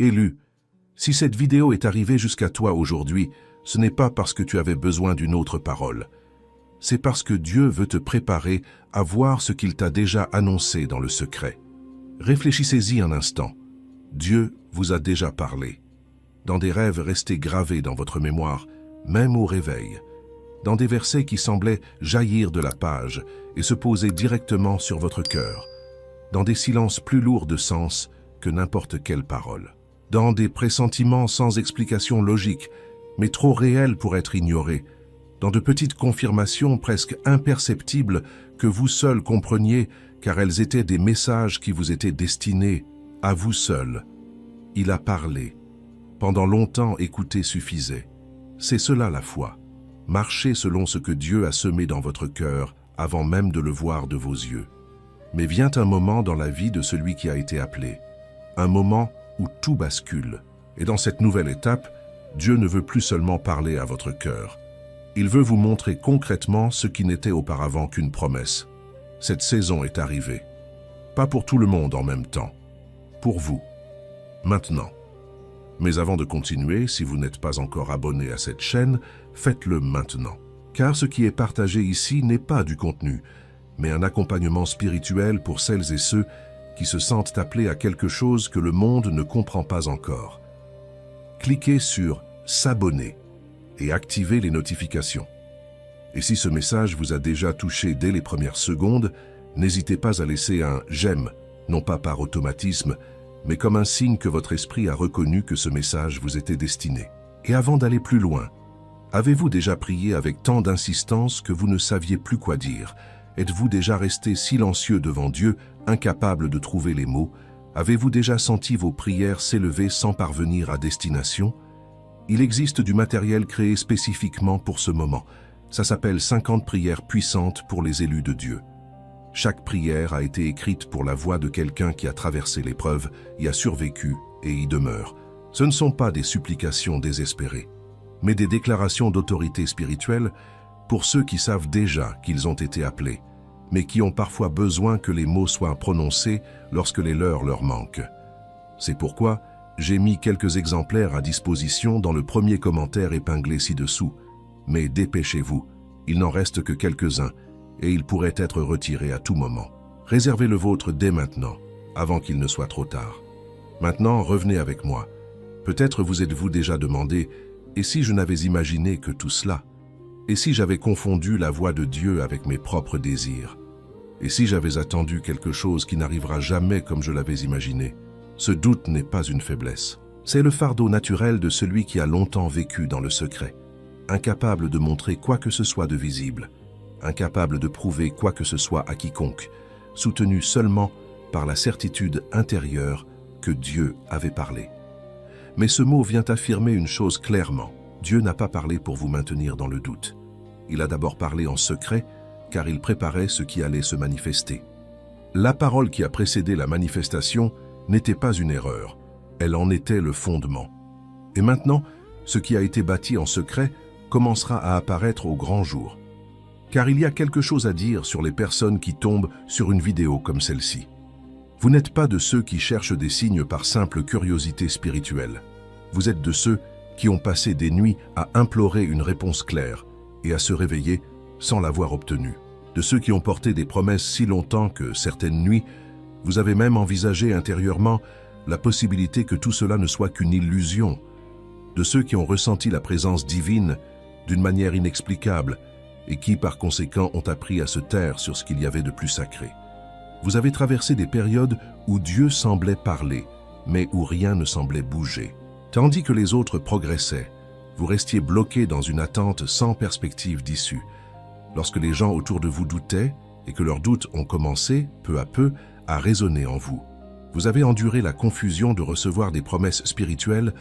Élu, si cette vidéo est arrivée jusqu'à toi aujourd'hui, ce n'est pas parce que tu avais besoin d'une autre parole. C'est parce que Dieu veut te préparer à voir ce qu'il t'a déjà annoncé dans le secret. Réfléchissez-y un instant. Dieu vous a déjà parlé. Dans des rêves restés gravés dans votre mémoire, même au réveil. Dans des versets qui semblaient jaillir de la page et se poser directement sur votre cœur. Dans des silences plus lourds de sens que n'importe quelle parole. Dans des pressentiments sans explication logique, mais trop réels pour être ignorés. Dans de petites confirmations presque imperceptibles que vous seuls compreniez car elles étaient des messages qui vous étaient destinés à vous seul. Il a parlé. Pendant longtemps, écouter suffisait. C'est cela la foi. Marchez selon ce que Dieu a semé dans votre cœur avant même de le voir de vos yeux. Mais vient un moment dans la vie de celui qui a été appelé. Un moment où tout bascule. Et dans cette nouvelle étape, Dieu ne veut plus seulement parler à votre cœur. Il veut vous montrer concrètement ce qui n'était auparavant qu'une promesse. Cette saison est arrivée. Pas pour tout le monde en même temps. Pour vous. Maintenant. Mais avant de continuer, si vous n'êtes pas encore abonné à cette chaîne, faites-le maintenant. Car ce qui est partagé ici n'est pas du contenu, mais un accompagnement spirituel pour celles et ceux qui se sentent appelés à quelque chose que le monde ne comprend pas encore. Cliquez sur « S'abonner » et activez les notifications. Et si ce message vous a déjà touché dès les premières secondes, n'hésitez pas à laisser un « j'aime », non pas par automatisme, mais comme un signe que votre esprit a reconnu que ce message vous était destiné. Et avant d'aller plus loin, avez-vous déjà prié avec tant d'insistance que vous ne saviez plus quoi dire? Êtes-vous déjà resté silencieux devant Dieu, incapable de trouver les mots? Avez-vous déjà senti vos prières s'élever sans parvenir à destination? Il existe du matériel créé spécifiquement pour ce moment. Ça s'appelle 50 prières puissantes pour les élus de Dieu. Chaque prière a été écrite pour la voix de quelqu'un qui a traversé l'épreuve, y a survécu et y demeure. Ce ne sont pas des supplications désespérées, mais des déclarations d'autorité spirituelle pour ceux qui savent déjà qu'ils ont été appelés, mais qui ont parfois besoin que les mots soient prononcés lorsque les leurs leur manquent. C'est pourquoi j'ai mis quelques exemplaires à disposition dans le premier commentaire épinglé ci-dessous. Mais dépêchez-vous, il n'en reste que quelques-uns, et ils pourraient être retirés à tout moment. Réservez le vôtre dès maintenant, avant qu'il ne soit trop tard. Maintenant, revenez avec moi. Peut-être vous êtes-vous déjà demandé, et si je n'avais imaginé que tout cela? Et si j'avais confondu la voix de Dieu avec mes propres désirs? Et si j'avais attendu quelque chose qui n'arrivera jamais comme je l'avais imaginé? Ce doute n'est pas une faiblesse. C'est le fardeau naturel de celui qui a longtemps vécu dans le secret, incapable de montrer quoi que ce soit de visible, incapable de prouver quoi que ce soit à quiconque, soutenu seulement par la certitude intérieure que Dieu avait parlé. Mais ce mot vient affirmer une chose clairement. Dieu n'a pas parlé pour vous maintenir dans le doute. Il a d'abord parlé en secret, car il préparait ce qui allait se manifester. La parole qui a précédé la manifestation n'était pas une erreur, elle en était le fondement. Et maintenant, ce qui a été bâti en secret commencera à apparaître au grand jour. Car il y a quelque chose à dire sur les personnes qui tombent sur une vidéo comme celle-ci. Vous n'êtes pas de ceux qui cherchent des signes par simple curiosité spirituelle. Vous êtes de ceux qui ont passé des nuits à implorer une réponse claire et à se réveiller sans l'avoir obtenue. De ceux qui ont porté des promesses si longtemps que certaines nuits, vous avez même envisagé intérieurement la possibilité que tout cela ne soit qu'une illusion. De ceux qui ont ressenti la présence divine d'une manière inexplicable et qui, par conséquent, ont appris à se taire sur ce qu'il y avait de plus sacré. Vous avez traversé des périodes où Dieu semblait parler, mais où rien ne semblait bouger. Tandis que les autres progressaient, vous restiez bloqué dans une attente sans perspective d'issue. Lorsque les gens autour de vous doutaient et que leurs doutes ont commencé, peu à peu, à résonner en vous. Vous avez enduré la confusion de recevoir des promesses spirituelles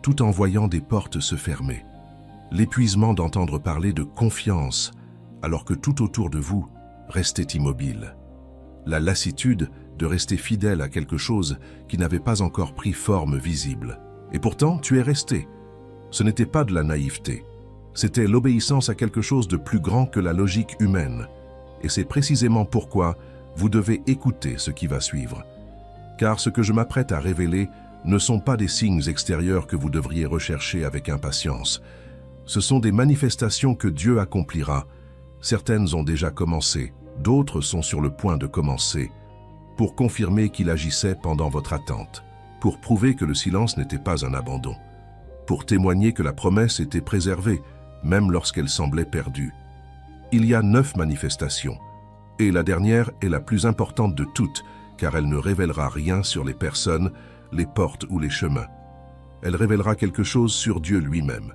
tout en voyant des portes se fermer. L'épuisement d'entendre parler de confiance alors que tout autour de vous restait immobile. La lassitude de rester fidèle à quelque chose qui n'avait pas encore pris forme visible. Et pourtant, tu es resté. Ce n'était pas de la naïveté. C'était l'obéissance à quelque chose de plus grand que la logique humaine. Et c'est précisément pourquoi vous devez écouter ce qui va suivre. Car ce que je m'apprête à révéler ne sont pas des signes extérieurs que vous devriez rechercher avec impatience. Ce sont des manifestations que Dieu accomplira. Certaines ont déjà commencé, d'autres sont sur le point de commencer, pour confirmer qu'il agissait pendant votre attente, pour prouver que le silence n'était pas un abandon, pour témoigner que la promesse était préservée, même lorsqu'elle semblait perdue. Il y a 9 manifestations, et la dernière est la plus importante de toutes, car elle ne révélera rien sur les personnes, les portes ou les chemins. Elle révélera quelque chose sur Dieu lui-même.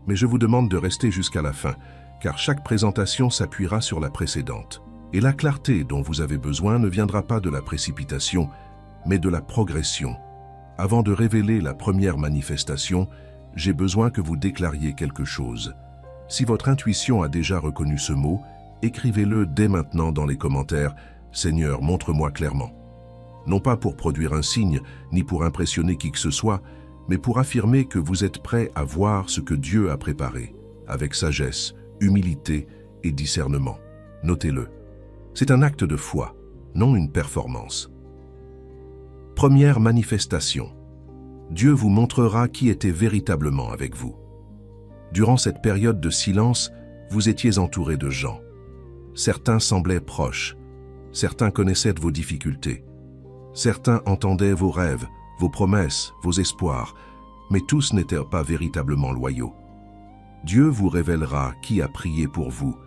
Mais je vous demande de rester jusqu'à la fin, car chaque présentation s'appuiera sur la précédente. Et la clarté dont vous avez besoin ne viendra pas de la précipitation, mais de la progression. Avant de révéler la première manifestation, j'ai besoin que vous déclariez quelque chose. Si votre intuition a déjà reconnu ce mot, écrivez-le dès maintenant dans les commentaires « Seigneur, montre-moi clairement ». Non pas pour produire un signe, ni pour impressionner qui que ce soit, mais pour affirmer que vous êtes prêt à voir ce que Dieu a préparé, avec sagesse, humilité et discernement. Notez-le. C'est un acte de foi, non une performance. Première manifestation. Dieu vous montrera qui était véritablement avec vous. Durant cette période de silence, vous étiez entouré de gens. Certains semblaient proches, certains connaissaient vos difficultés, certains entendaient vos rêves, vos promesses, vos espoirs, mais tous n'étaient pas véritablement loyaux. Dieu vous révélera qui a prié pour vous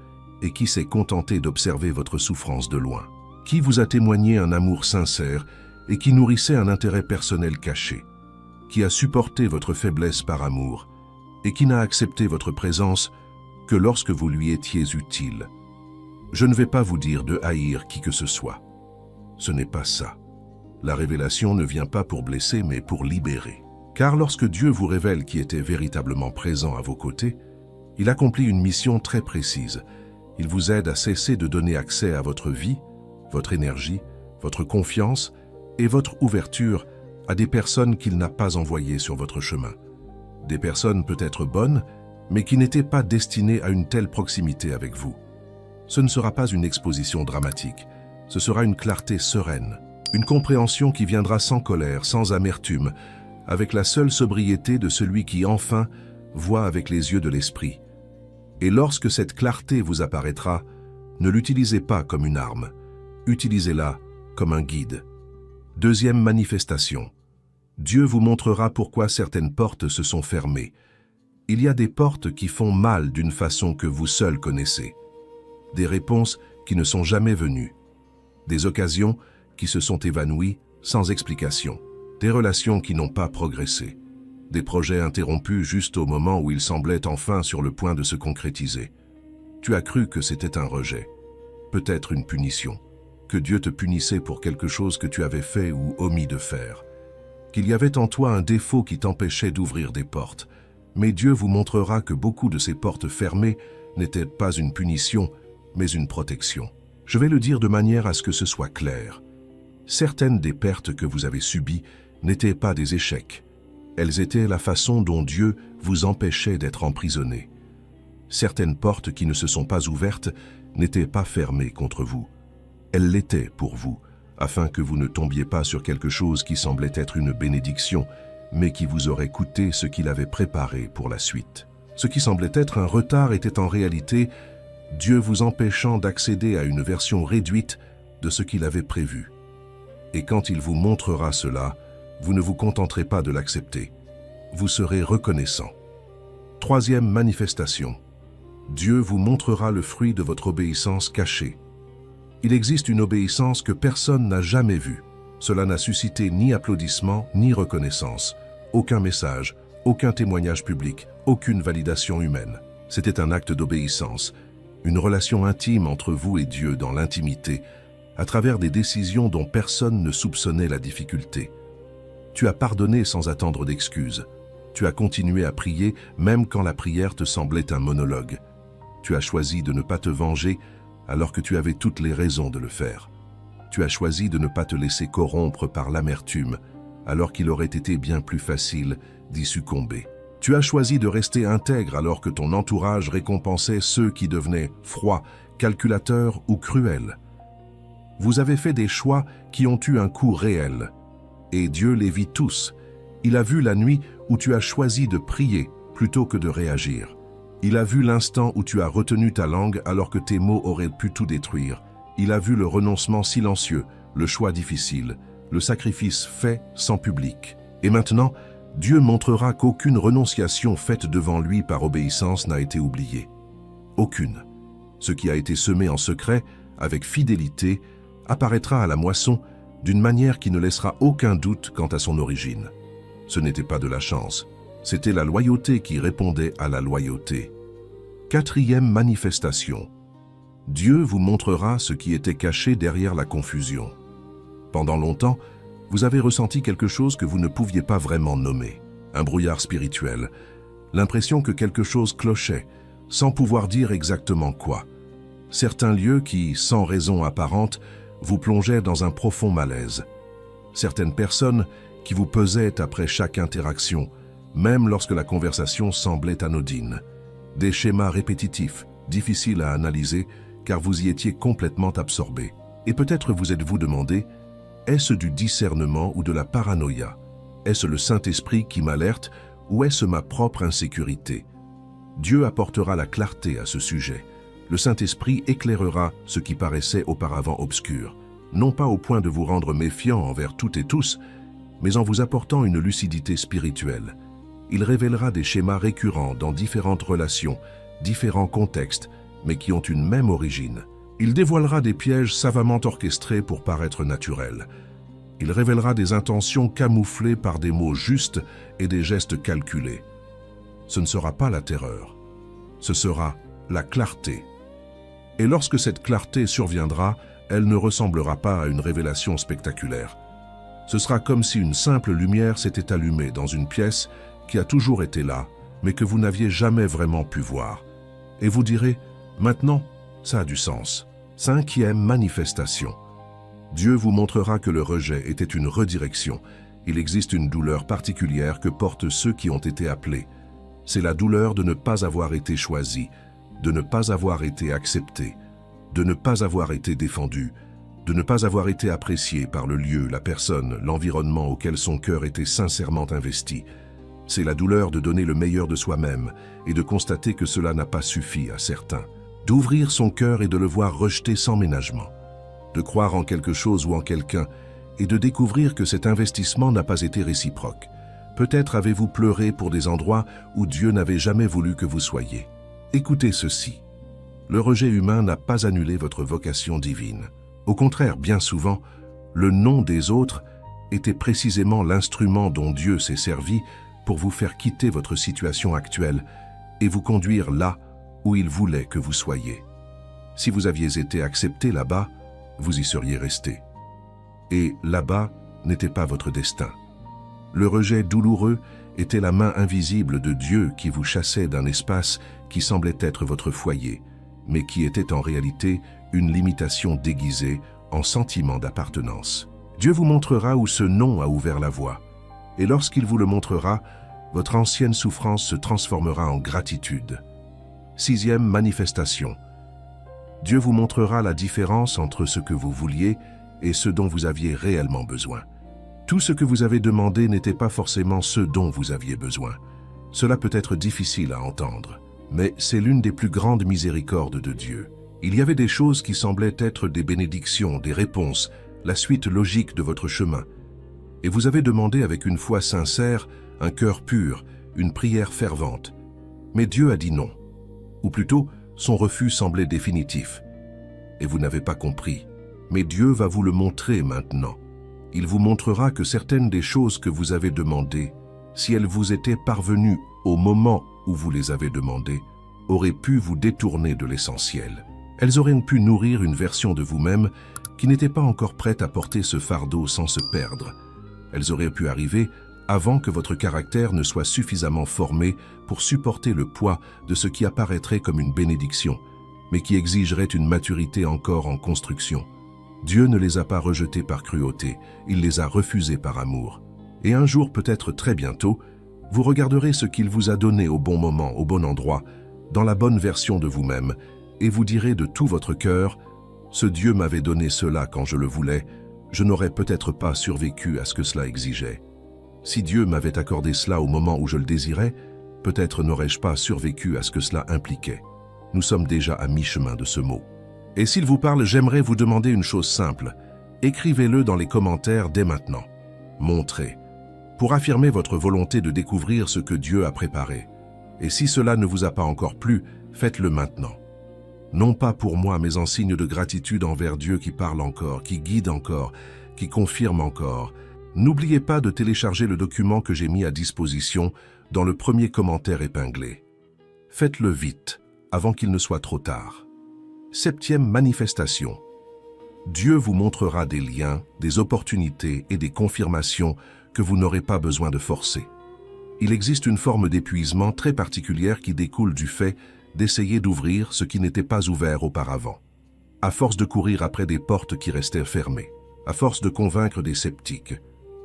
et qui s'est contenté d'observer votre souffrance de loin, qui vous a témoigné un amour sincère et qui nourrissait un intérêt personnel caché, qui a supporté votre faiblesse par amour et qui n'a accepté votre présence que lorsque vous lui étiez utile. Je ne vais pas vous dire de haïr qui que ce soit. Ce n'est pas ça. La révélation ne vient pas pour blesser, mais pour libérer. Car lorsque Dieu vous révèle qui était véritablement présent à vos côtés, il accomplit une mission très précise. Il vous aide à cesser de donner accès à votre vie, votre énergie, votre confiance et votre ouverture à des personnes qu'il n'a pas envoyées sur votre chemin. Des personnes peut-être bonnes, mais qui n'étaient pas destinées à une telle proximité avec vous. Ce ne sera pas une exposition dramatique, ce sera une clarté sereine, une compréhension qui viendra sans colère, sans amertume, avec la seule sobriété de celui qui enfin voit avec les yeux de l'esprit. Et lorsque cette clarté vous apparaîtra, ne l'utilisez pas comme une arme, utilisez-la comme un guide. Deuxième manifestation. Dieu vous montrera pourquoi certaines portes se sont fermées. Il y a des portes qui font mal d'une façon que vous seul connaissez. Des réponses qui ne sont jamais venues. Des occasions qui se sont évanouies sans explication. Des relations qui n'ont pas progressé. Des projets interrompus juste au moment où ils semblaient enfin sur le point de se concrétiser. Tu as cru que c'était un rejet, peut-être une punition, que Dieu te punissait pour quelque chose que tu avais fait ou omis de faire, qu'il y avait en toi un défaut qui t'empêchait d'ouvrir des portes. Mais Dieu vous montrera que beaucoup de ces portes fermées n'étaient pas une punition, mais une protection. Je vais le dire de manière à ce que ce soit clair. Certaines des pertes que vous avez subies n'étaient pas des échecs. Elles étaient la façon dont Dieu vous empêchait d'être emprisonné. Certaines portes qui ne se sont pas ouvertes n'étaient pas fermées contre vous. Elles l'étaient pour vous, afin que vous ne tombiez pas sur quelque chose qui semblait être une bénédiction, mais qui vous aurait coûté ce qu'il avait préparé pour la suite. Ce qui semblait être un retard était en réalité Dieu vous empêchant d'accéder à une version réduite de ce qu'il avait prévu. Et quand il vous montrera cela, vous ne vous contenterez pas de l'accepter. Vous serez reconnaissant. Troisième manifestation. Dieu vous montrera le fruit de votre obéissance cachée. Il existe une obéissance que personne n'a jamais vue. Cela n'a suscité ni applaudissements, ni reconnaissance. Aucun message, aucun témoignage public, aucune validation humaine. C'était un acte d'obéissance, une relation intime entre vous et Dieu dans l'intimité, à travers des décisions dont personne ne soupçonnait la difficulté. Tu as pardonné sans attendre d'excuses. Tu as continué à prier même quand la prière te semblait un monologue. Tu as choisi de ne pas te venger alors que tu avais toutes les raisons de le faire. Tu as choisi de ne pas te laisser corrompre par l'amertume alors qu'il aurait été bien plus facile d'y succomber. Tu as choisi de rester intègre alors que ton entourage récompensait ceux qui devenaient froids, calculateurs ou cruels. Vous avez fait des choix qui ont eu un coût réel, et Dieu les vit tous, Il a vu la nuit où tu as choisi de prier plutôt que de réagir. Il a vu l'instant où tu as retenu ta langue alors que tes mots auraient pu tout détruire. Il a vu le renoncement silencieux, le choix difficile, le sacrifice fait sans public. Et maintenant, Dieu montrera qu'aucune renonciation faite devant lui par obéissance n'a été oubliée. Aucune. Ce qui a été semé en secret, avec fidélité, apparaîtra à la moisson d'une manière qui ne laissera aucun doute quant à son origine. Ce n'était pas de la chance, c'était la loyauté qui répondait à la loyauté. Quatrième manifestation. Dieu vous montrera ce qui était caché derrière la confusion. Pendant longtemps, vous avez ressenti quelque chose que vous ne pouviez pas vraiment nommer. Un brouillard spirituel, l'impression que quelque chose clochait, sans pouvoir dire exactement quoi. Certains lieux qui, sans raison apparente, vous plongeaient dans un profond malaise. Certaines personnes qui vous pesaient après chaque interaction, même lorsque la conversation semblait anodine. Des schémas répétitifs, difficiles à analyser, car vous y étiez complètement absorbé. Et peut-être vous êtes-vous demandé, est-ce du discernement ou de la paranoïa? Est-ce le Saint-Esprit qui m'alerte ou est-ce ma propre insécurité? Dieu apportera la clarté à ce sujet. Le Saint-Esprit éclairera ce qui paraissait auparavant obscur, non pas au point de vous rendre méfiant envers toutes et tous, mais en vous apportant une lucidité spirituelle. Il révélera des schémas récurrents dans différentes relations, différents contextes, mais qui ont une même origine. Il dévoilera des pièges savamment orchestrés pour paraître naturels. Il révélera des intentions camouflées par des mots justes et des gestes calculés. Ce ne sera pas la terreur, ce sera la clarté. Et lorsque cette clarté surviendra, elle ne ressemblera pas à une révélation spectaculaire. Ce sera comme si une simple lumière s'était allumée dans une pièce qui a toujours été là, mais que vous n'aviez jamais vraiment pu voir. Et vous direz, maintenant, ça a du sens. Cinquième manifestation. Dieu vous montrera que le rejet était une redirection. Il existe une douleur particulière que portent ceux qui ont été appelés. C'est la douleur de ne pas avoir été choisi, de ne pas avoir été accepté, de ne pas avoir été défendu, de ne pas avoir été apprécié par le lieu, la personne, l'environnement auquel son cœur était sincèrement investi. C'est la douleur de donner le meilleur de soi-même et de constater que cela n'a pas suffi à certains. D'ouvrir son cœur et de le voir rejeté sans ménagement. De croire en quelque chose ou en quelqu'un et de découvrir que cet investissement n'a pas été réciproque. Peut-être avez-vous pleuré pour des endroits où Dieu n'avait jamais voulu que vous soyez. Écoutez ceci. Le rejet humain n'a pas annulé votre vocation divine. Au contraire, bien souvent, le non des autres était précisément l'instrument dont Dieu s'est servi pour vous faire quitter votre situation actuelle et vous conduire là où il voulait que vous soyez. Si vous aviez été accepté là-bas, vous y seriez resté. Et là-bas n'était pas votre destin. Le rejet douloureux était la main invisible de Dieu qui vous chassait d'un espace qui semblait être votre foyer, mais qui était en réalité une limitation déguisée en sentiment d'appartenance. Dieu vous montrera où ce non a ouvert la voie, et lorsqu'il vous le montrera, votre ancienne souffrance se transformera en gratitude. Sixième manifestation. Dieu vous montrera la différence entre ce que vous vouliez et ce dont vous aviez réellement besoin. Tout ce que vous avez demandé n'était pas forcément ce dont vous aviez besoin. Cela peut être difficile à entendre, mais c'est l'une des plus grandes miséricordes de Dieu. Il y avait des choses qui semblaient être des bénédictions, des réponses, la suite logique de votre chemin. Et vous avez demandé avec une foi sincère, un cœur pur, une prière fervente. Mais Dieu a dit non. Ou plutôt, son refus semblait définitif. Et vous n'avez pas compris. Mais Dieu va vous le montrer maintenant. Il vous montrera que certaines des choses que vous avez demandées, si elles vous étaient parvenues au moment où vous les avez demandées, auraient pu vous détourner de l'essentiel. Elles auraient pu nourrir une version de vous-même qui n'était pas encore prête à porter ce fardeau sans se perdre. Elles auraient pu arriver avant que votre caractère ne soit suffisamment formé pour supporter le poids de ce qui apparaîtrait comme une bénédiction, mais qui exigerait une maturité encore en construction. Dieu ne les a pas rejetés par cruauté, il les a refusés par amour. Et un jour, peut-être très bientôt, vous regarderez ce qu'il vous a donné au bon moment, au bon endroit, dans la bonne version de vous-même, et vous direz de tout votre cœur, « Ce Dieu m'avait donné cela quand je le voulais, je n'aurais peut-être pas survécu à ce que cela exigeait. » Si Dieu m'avait accordé cela au moment où je le désirais, peut-être n'aurais-je pas survécu à ce que cela impliquait. Nous sommes déjà à mi-chemin de ce mot. Et s'il vous parle, j'aimerais vous demander une chose simple. Écrivez-le dans les commentaires dès maintenant. Montrez, pour affirmer votre volonté de découvrir ce que Dieu a préparé. Et si cela ne vous a pas encore plu, faites-le maintenant. Non pas pour moi, mais en signe de gratitude envers Dieu qui parle encore, qui guide encore, qui confirme encore. N'oubliez pas de télécharger le document que j'ai mis à disposition dans le premier commentaire épinglé. Faites-le vite, avant qu'il ne soit trop tard. 7e manifestation. Dieu vous montrera des liens, des opportunités et des confirmations que vous n'aurez pas besoin de forcer. Il existe une forme d'épuisement très particulière qui découle du fait d'essayer d'ouvrir ce qui n'était pas ouvert auparavant. À force de courir après des portes qui restaient fermées, à force de convaincre des sceptiques,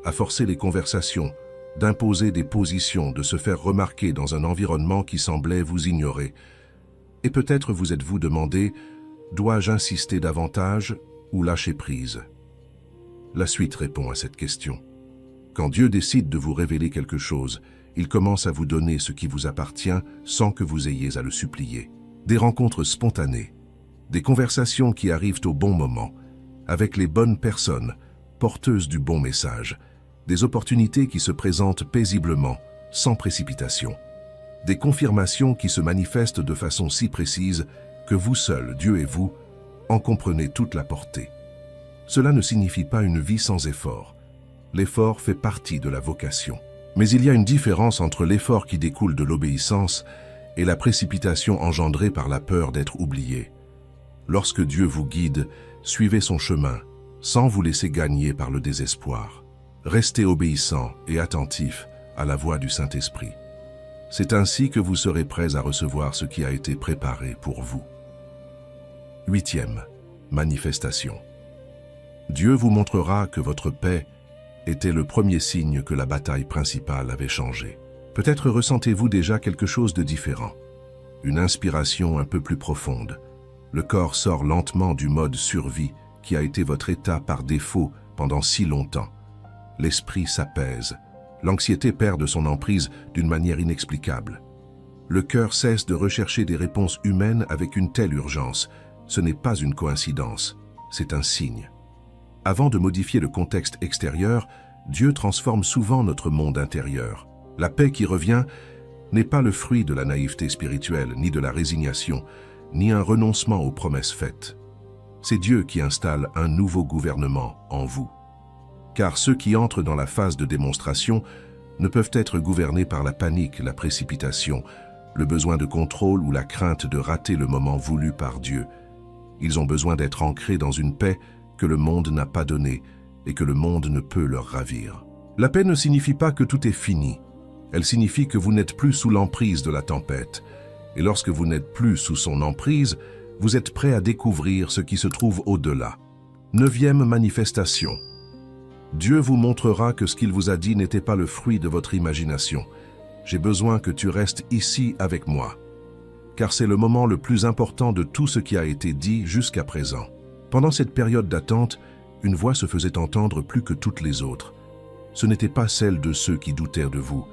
à forcer les conversations, d'imposer des positions, de se faire remarquer dans un environnement qui semblait vous ignorer. Et peut-être vous êtes-vous demandé, dois-je insister davantage ou lâcher prise? La suite répond à cette question. Quand Dieu décide de vous révéler quelque chose, il commence à vous donner ce qui vous appartient sans que vous ayez à le supplier. Des rencontres spontanées, des conversations qui arrivent au bon moment, avec les bonnes personnes, porteuses du bon message, des opportunités qui se présentent paisiblement, sans précipitation, des confirmations qui se manifestent de façon si précise que vous seul, Dieu et vous, en comprenez toute la portée. Cela ne signifie pas une vie sans effort. L'effort fait partie de la vocation. Mais il y a une différence entre l'effort qui découle de l'obéissance et la précipitation engendrée par la peur d'être oublié. Lorsque Dieu vous guide, suivez son chemin, sans vous laisser gagner par le désespoir. Restez obéissant et attentif à la voix du Saint-Esprit. C'est ainsi que vous serez prêts à recevoir ce qui a été préparé pour vous. 8e manifestation. Dieu vous montrera que votre paix était le premier signe que la bataille principale avait changé. Peut-être ressentez-vous déjà quelque chose de différent, une inspiration un peu plus profonde. Le corps sort lentement du mode survie qui a été votre état par défaut pendant si longtemps. L'esprit s'apaise, l'anxiété perd de son emprise d'une manière inexplicable. Le cœur cesse de rechercher des réponses humaines avec une telle urgence. Ce n'est pas une coïncidence, c'est un signe. Avant de modifier le contexte extérieur, Dieu transforme souvent notre monde intérieur. La paix qui revient n'est pas le fruit de la naïveté spirituelle, ni de la résignation, ni un renoncement aux promesses faites. C'est Dieu qui installe un nouveau gouvernement en vous. Car ceux qui entrent dans la phase de démonstration ne peuvent être gouvernés par la panique, la précipitation, le besoin de contrôle ou la crainte de rater le moment voulu par Dieu. Ils ont besoin d'être ancrés dans une paix que le monde n'a pas donnée et que le monde ne peut leur ravir. La paix ne signifie pas que tout est fini. Elle signifie que vous n'êtes plus sous l'emprise de la tempête. Et lorsque vous n'êtes plus sous son emprise, vous êtes prêt à découvrir ce qui se trouve au-delà. 9e manifestation. Dieu vous montrera que ce qu'il vous a dit n'était pas le fruit de votre imagination. J'ai besoin que tu restes ici avec moi, car c'est le moment le plus important de tout ce qui a été dit jusqu'à présent. Pendant cette période d'attente, une voix se faisait entendre plus que toutes les autres. Ce n'était pas celle de ceux qui doutèrent de vous,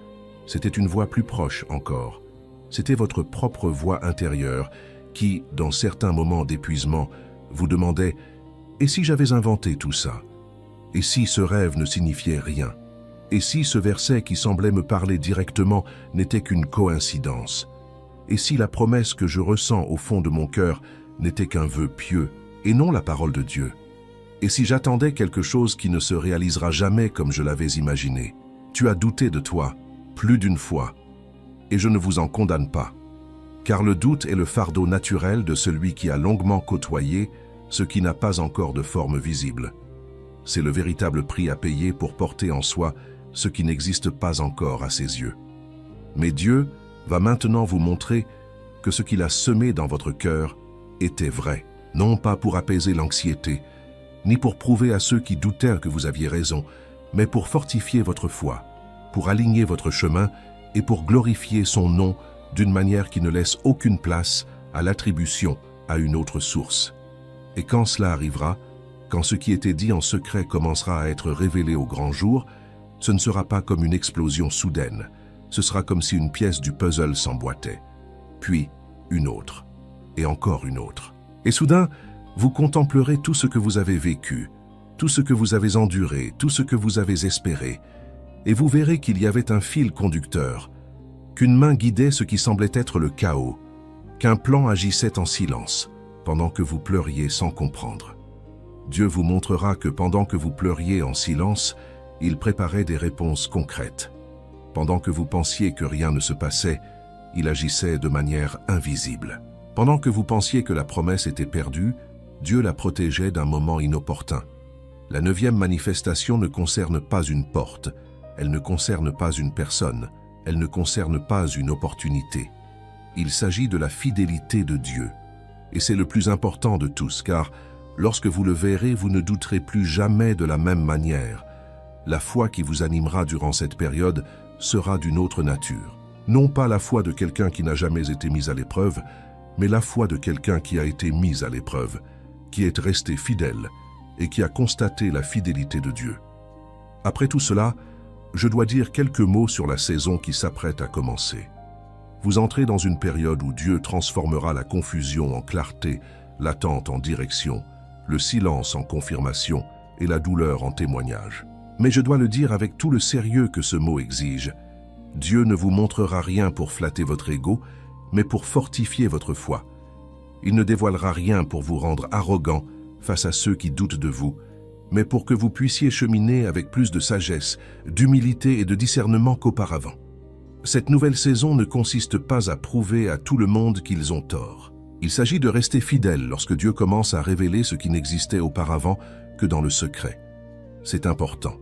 c'était une voix plus proche encore. C'était votre propre voix intérieure qui, dans certains moments d'épuisement, vous demandait « Et si j'avais inventé tout ça? Et si ce rêve ne signifiait rien? Et si ce verset qui semblait me parler directement n'était qu'une coïncidence? Et si la promesse que je ressens au fond de mon cœur n'était qu'un vœu pieux et non la parole de Dieu? Et si j'attendais quelque chose qui ne se réalisera jamais comme je l'avais imaginé? Tu as douté de toi, plus d'une fois, et je ne vous en condamne pas. Car le doute est le fardeau naturel de celui qui a longuement côtoyé ce qui n'a pas encore de forme visible. C'est le véritable prix à payer pour porter en soi ce qui n'existe pas encore à ses yeux. Mais Dieu va maintenant vous montrer que ce qu'il a semé dans votre cœur était vrai, non pas pour apaiser l'anxiété, ni pour prouver à ceux qui doutèrent que vous aviez raison, mais pour fortifier votre foi, pour aligner votre chemin et pour glorifier son nom d'une manière qui ne laisse aucune place à l'attribution à une autre source. Et quand cela arrivera, quand ce qui était dit en secret commencera à être révélé au grand jour, Ce ne sera pas comme une explosion soudaine, ce sera comme si une pièce du puzzle s'emboîtait. Puis, une autre, et encore une autre. Et soudain, vous contemplerez tout ce que vous avez vécu, tout ce que vous avez enduré, tout ce que vous avez espéré, et vous verrez qu'il y avait un fil conducteur, qu'une main guidait ce qui semblait être le chaos, qu'un plan agissait en silence, pendant que vous pleuriez sans comprendre. Dieu vous montrera que pendant que vous pleuriez en silence, il préparait des réponses concrètes. Pendant que vous pensiez que rien ne se passait, il agissait de manière invisible. Pendant que vous pensiez que la promesse était perdue, Dieu la protégeait d'un moment inopportun. La 9e manifestation ne concerne pas une porte, elle ne concerne pas une personne, elle ne concerne pas une opportunité. Il s'agit de la fidélité de Dieu. Et c'est le plus important de tous, car lorsque vous le verrez, vous ne douterez plus jamais de la même manière. La foi qui vous animera durant cette période sera d'une autre nature. Non pas la foi de quelqu'un qui n'a jamais été mis à l'épreuve, mais la foi de quelqu'un qui a été mis à l'épreuve, qui est resté fidèle et qui a constaté la fidélité de Dieu. Après tout cela, je dois dire quelques mots sur la saison qui s'apprête à commencer. Vous entrez dans une période où Dieu transformera la confusion en clarté, l'attente en direction, le silence en confirmation et la douleur en témoignage. Mais je dois le dire avec tout le sérieux que ce mot exige. Dieu ne vous montrera rien pour flatter votre ego, mais pour fortifier votre foi. Il ne dévoilera rien pour vous rendre arrogant face à ceux qui doutent de vous, mais pour que vous puissiez cheminer avec plus de sagesse, d'humilité et de discernement qu'auparavant. Cette nouvelle saison ne consiste pas à prouver à tout le monde qu'ils ont tort. Il s'agit de rester fidèle lorsque Dieu commence à révéler ce qui n'existait auparavant que dans le secret. C'est important,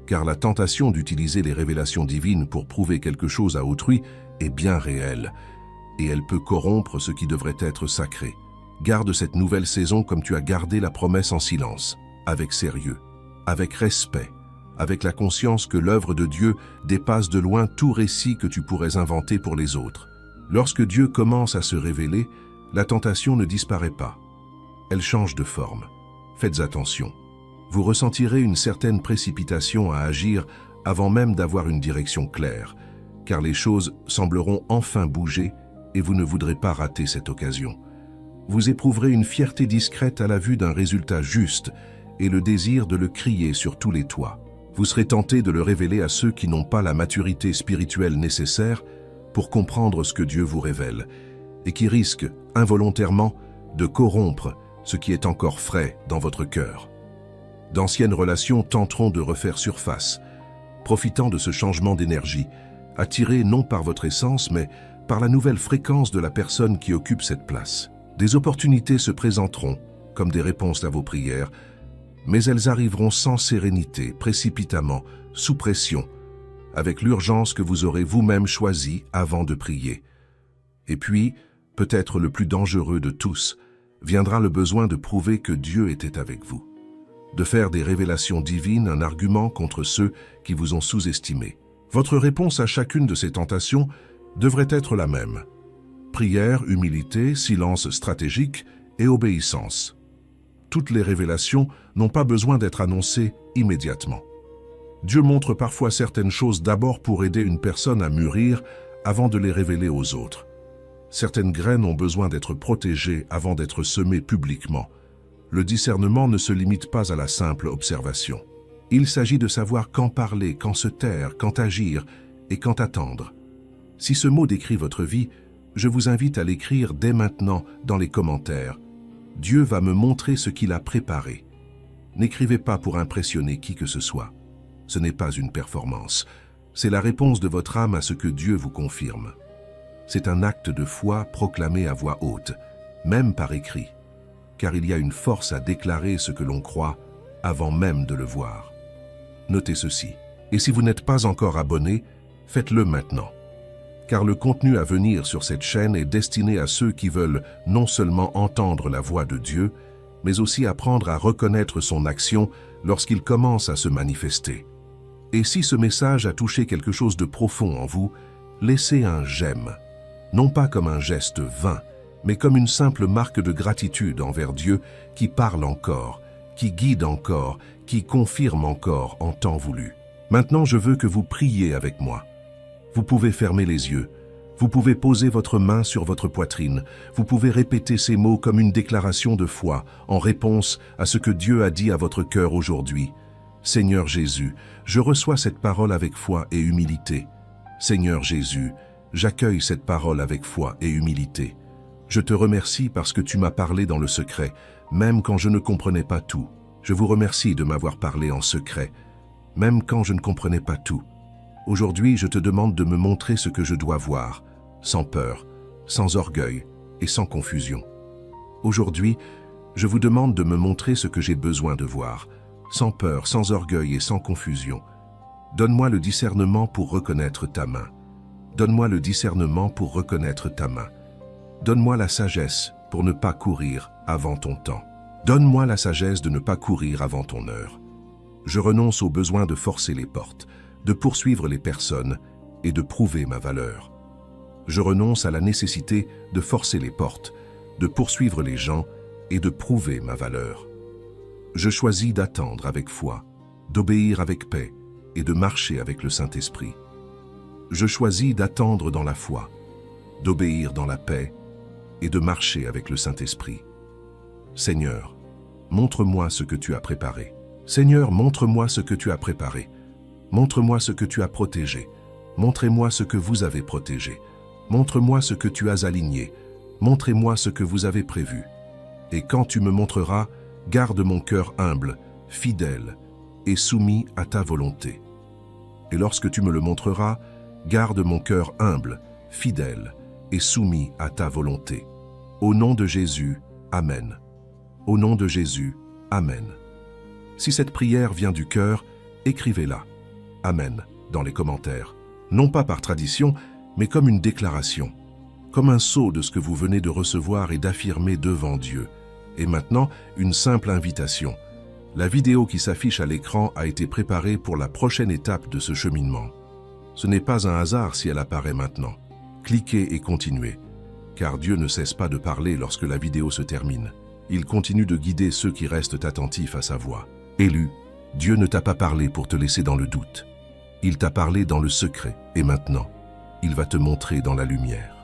car la tentation d'utiliser les révélations divines pour prouver quelque chose à autrui est bien réelle, et elle peut corrompre ce qui devrait être sacré. Garde cette nouvelle saison comme tu as gardé la promesse en silence, avec sérieux, avec respect, avec la conscience que l'œuvre de Dieu dépasse de loin tout récit que tu pourrais inventer pour les autres. Lorsque Dieu commence à se révéler, la tentation ne disparaît pas. Elle change de forme. Faites attention. Vous ressentirez une certaine précipitation à agir avant même d'avoir une direction claire, car les choses sembleront enfin bouger et vous ne voudrez pas rater cette occasion. Vous éprouverez une fierté discrète à la vue d'un résultat juste et le désir de le crier sur tous les toits. Vous serez tenté de le révéler à ceux qui n'ont pas la maturité spirituelle nécessaire pour comprendre ce que Dieu vous révèle et qui risquent, involontairement, de corrompre ce qui est encore frais dans votre cœur. D'anciennes relations tenteront de refaire surface, profitant de ce changement d'énergie, attirées non par votre essence, mais par la nouvelle fréquence de la personne qui occupe cette place. Des opportunités se présenteront, comme des réponses à vos prières, mais elles arriveront sans sérénité, précipitamment, sous pression, avec l'urgence que vous aurez vous-même choisie avant de prier. Et puis, peut-être le plus dangereux de tous, viendra le besoin de prouver que Dieu était avec vous, de faire des révélations divines un argument contre ceux qui vous ont sous-estimé. Votre réponse à chacune de ces tentations devrait être la même. Prière, humilité, silence stratégique et obéissance. Toutes les révélations n'ont pas besoin d'être annoncées immédiatement. Dieu montre parfois certaines choses d'abord pour aider une personne à mûrir avant de les révéler aux autres. Certaines graines ont besoin d'être protégées avant d'être semées publiquement. Le discernement ne se limite pas à la simple observation. Il s'agit de savoir quand parler, quand se taire, quand agir et quand attendre. Si ce mot décrit votre vie, je vous invite à l'écrire dès maintenant dans les commentaires. Dieu va me montrer ce qu'il a préparé. N'écrivez pas pour impressionner qui que ce soit. Ce n'est pas une performance. C'est la réponse de votre âme à ce que Dieu vous confirme. C'est un acte de foi proclamé à voix haute, même par écrit, car il y a une force à déclarer ce que l'on croit avant même de le voir. Notez ceci. Et si vous n'êtes pas encore abonné, faites-le maintenant. Car le contenu à venir sur cette chaîne est destiné à ceux qui veulent non seulement entendre la voix de Dieu, mais aussi apprendre à reconnaître son action lorsqu'il commence à se manifester. Et si ce message a touché quelque chose de profond en vous, laissez un j'aime, non pas comme un geste vain, mais comme une simple marque de gratitude envers Dieu qui parle encore, qui guide encore, qui confirme encore en temps voulu. Maintenant, je veux que vous priez avec moi. Vous pouvez fermer les yeux. Vous pouvez poser votre main sur votre poitrine. Vous pouvez répéter ces mots comme une déclaration de foi en réponse à ce que Dieu a dit à votre cœur aujourd'hui. Seigneur Jésus, je reçois cette parole avec foi et humilité. Seigneur Jésus, j'accueille cette parole avec foi et humilité. Je te remercie parce que tu m'as parlé dans le secret, même quand je ne comprenais pas tout. Je vous remercie de m'avoir parlé en secret, même quand je ne comprenais pas tout. Aujourd'hui, je te demande de me montrer ce que je dois voir, sans peur, sans orgueil et sans confusion. Aujourd'hui, je vous demande de me montrer ce que j'ai besoin de voir, sans peur, sans orgueil et sans confusion. Donne-moi le discernement pour reconnaître ta main. Donne-moi le discernement pour reconnaître ta main. Donne-moi la sagesse pour ne pas courir avant ton temps. Donne-moi la sagesse de ne pas courir avant ton heure. Je renonce au besoin de forcer les portes, de poursuivre les personnes et de prouver ma valeur. Je renonce à la nécessité de forcer les portes, de poursuivre les gens et de prouver ma valeur. Je choisis d'attendre avec foi, d'obéir avec paix et de marcher avec le Saint-Esprit. Je choisis d'attendre dans la foi, d'obéir dans la paix et de marcher avec le Saint-Esprit. Seigneur, montre-moi ce que tu as préparé. Seigneur, montre-moi ce que tu as préparé. Montre-moi ce que tu as protégé. Montrez-moi ce que vous avez protégé. Montre-moi ce que tu as aligné. Montrez-moi ce que vous avez prévu. Et quand tu me montreras, garde mon cœur humble, fidèle et soumis à ta volonté. Et lorsque tu me le montreras, garde mon cœur humble, fidèle et soumis à ta volonté. Au nom de Jésus, Amen. Au nom de Jésus, Amen. Si cette prière vient du cœur, écrivez-la. Amen dans les commentaires. Non pas par tradition, mais comme une déclaration. Comme un sceau de ce que vous venez de recevoir et d'affirmer devant Dieu. Et maintenant, une simple invitation. La vidéo qui s'affiche à l'écran a été préparée pour la prochaine étape de ce cheminement. Ce n'est pas un hasard si elle apparaît maintenant. Cliquez et continuez, car Dieu ne cesse pas de parler lorsque la vidéo se termine. Il continue de guider ceux qui restent attentifs à sa voix. Élu, Dieu ne t'a pas parlé pour te laisser dans le doute. Il t'a parlé dans le secret et maintenant, il va te montrer dans la lumière.